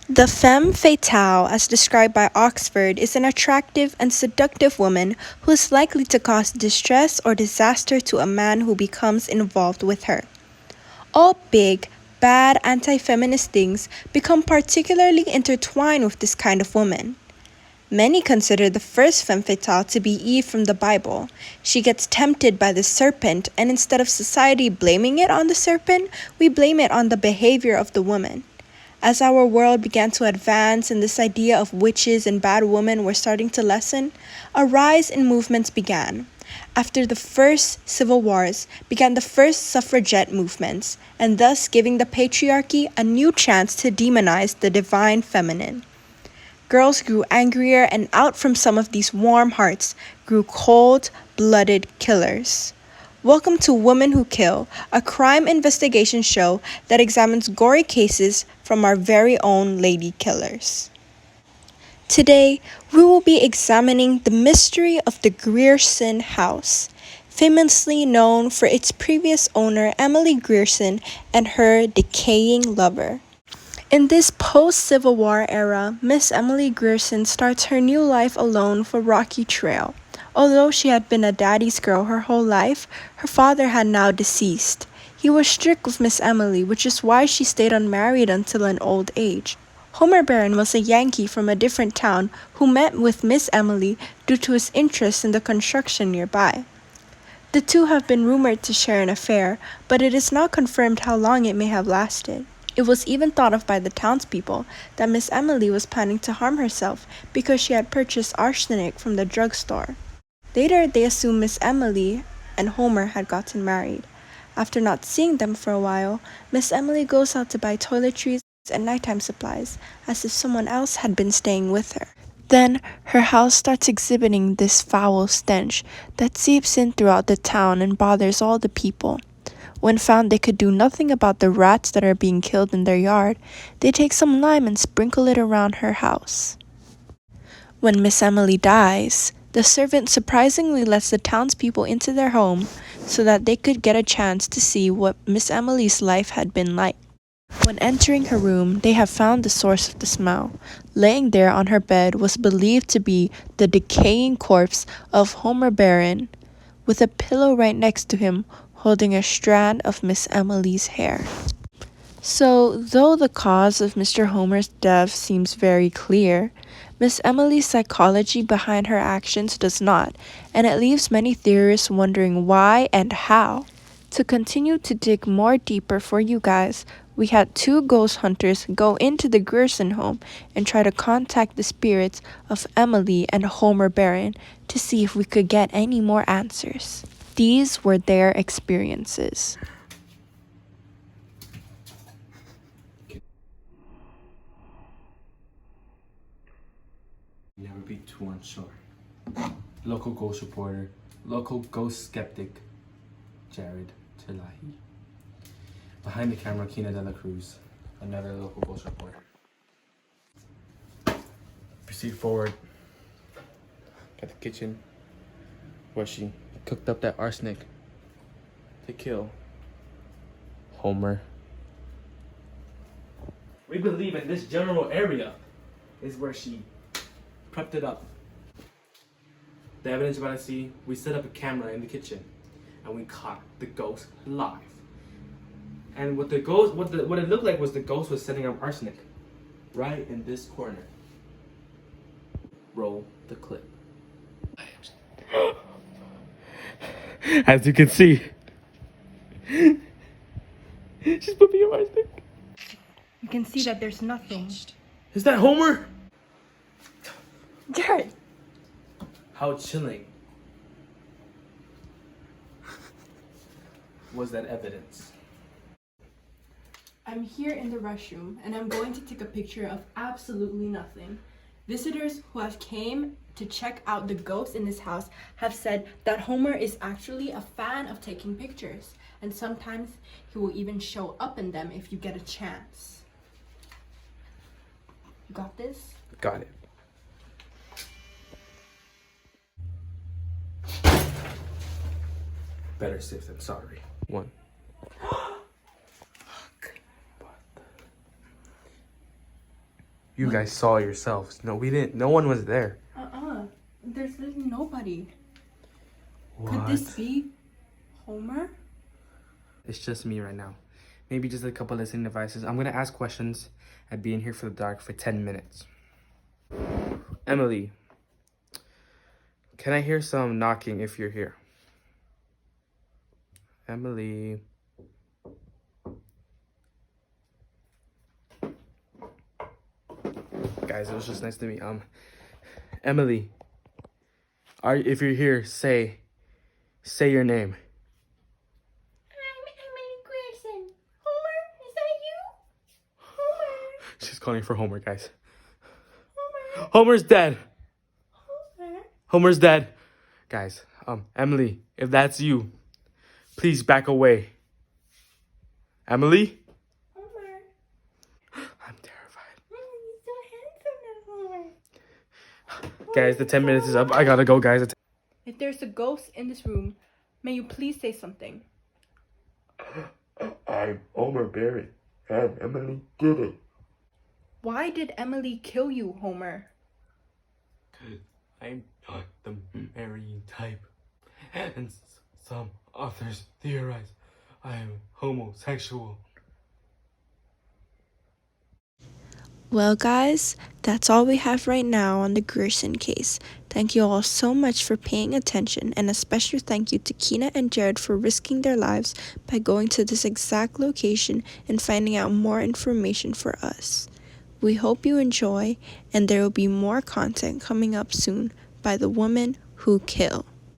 The femme fatale, as described by Oxford, is an attractive and seductive woman who is likely to cause distress or disaster to a man who becomes involved with her. All big, bad anti-feminist things become particularly intertwined with this kind of woman. Many consider the first femme fatale to be Eve from the Bible. She gets tempted by the serpent, and instead of society blaming it on the serpent, we blame it on the behavior of the woman. As our world began to advance and this idea of witches and bad women were starting to lessen, a rise in movements began. After the first civil wars began the first suffragette movements, and thus giving the patriarchy a new chance to demonize the divine feminine. Girls grew angrier, and out from some of these warm hearts grew cold-blooded killers. Welcome to Women Who Kill, a crime investigation show that examines gory cases from our very own lady killers. Today, we will be examining the mystery of the Grierson house, famously known for its previous owner Emily Grierson and her decaying lover. In this post-Civil War era, Miss Emily Grierson starts her new life alone for Rocky Trail. Although she had been a daddy's girl her whole life, her father had now deceased. He was strict with Miss Emily, which is why she stayed unmarried until an old age. Homer Barron was a Yankee from a different town who met with Miss Emily due to his interest in the construction nearby. The two have been rumored to share an affair, but it is not confirmed how long it may have lasted. It was even thought of by the townspeople that Miss Emily was planning to harm herself because she had purchased arsenic from the drugstore. Later, they assumed Miss Emily and Homer had gotten married. After not seeing them for a while, Miss Emily goes out to buy toiletries and nighttime supplies, as if someone else had been staying with her. Then, her house starts exhibiting this foul stench that seeps in throughout the town and bothers all the people. When found they could do nothing about the rats that are being killed in their yard, they take some lime and sprinkle it around her house. When Miss Emily dies, the servant surprisingly lets the townspeople into their home so that they could get a chance to see what Miss Emily's life had been like. When entering her room, they have found the source of the smell. Laying there on her bed was believed to be the decaying corpse of Homer Barron, with a pillow right next to him holding a strand of Miss Emily's hair. So, though the cause of Mr. Homer's death seems very clear, Miss Emily's psychology behind her actions does not, and it leaves many theorists wondering why and how. To continue to dig more deeper for you guys, we had two ghost hunters go into the Grierson home and try to contact the spirits of Emily and Homer Barron to see if we could get any more answers. These were their experiences. Never be too unsure. Local ghost reporter, local ghost skeptic, Jared Tilahi. Behind the camera, Kina de la Cruz, another local ghost reporter. Proceed forward at the kitchen where she cooked up that arsenic to kill Homer. We believe in this general area is where she prepped it up. The evidence you're about to see, we set up a camera in the kitchen and we caught the ghost live. And what it looked like was the ghost was setting up arsenic right in this corner. Roll the clip. As you can see, she's putting up arsenic. You can see that there's nothing. Is that Homer? Jared! How chilling was that evidence? I'm here in the restroom and I'm going to take a picture of absolutely nothing. Visitors who have came to check out the ghosts in this house have said that Homer is actually a fan of taking pictures, and sometimes he will even show up in them if you get a chance. You got this? Got it. Better safe than sorry. One. You guys saw yourselves. No, we didn't. No one was there. There's literally nobody. What? Could this be Homer? It's just me right now. Maybe just a couple listening devices. I'm gonna ask questions and be in here for the dark for 10 minutes. Emily, can I hear some knocking if you're here? Emily. Guys, it was just nice to meet. Emily, if you're here, say your name. I'm Emily Grierson. Homer, is that you? Homer. She's calling for Homer, guys. Homer. Homer's dead. Homer. Homer's dead. Guys, Emily, if that's you, please back away. Emily? Homer. I'm terrified. You're so handsome now, Homer. Guys, the 10 minutes is up. I gotta go, guys. If there's a ghost in this room, may you please say something. I'm Homer Barry, and Emily did it. Why did Emily kill you, Homer? I'm not the marrying type. And some authors theorize I am homosexual. Well, guys, that's all we have right now on the Grierson case. Thank you all so much for paying attention, and a special thank you to Keena and Jared for risking their lives by going to this exact location and finding out more information for us. We hope you enjoy, and there will be more content coming up soon by the woman who killed.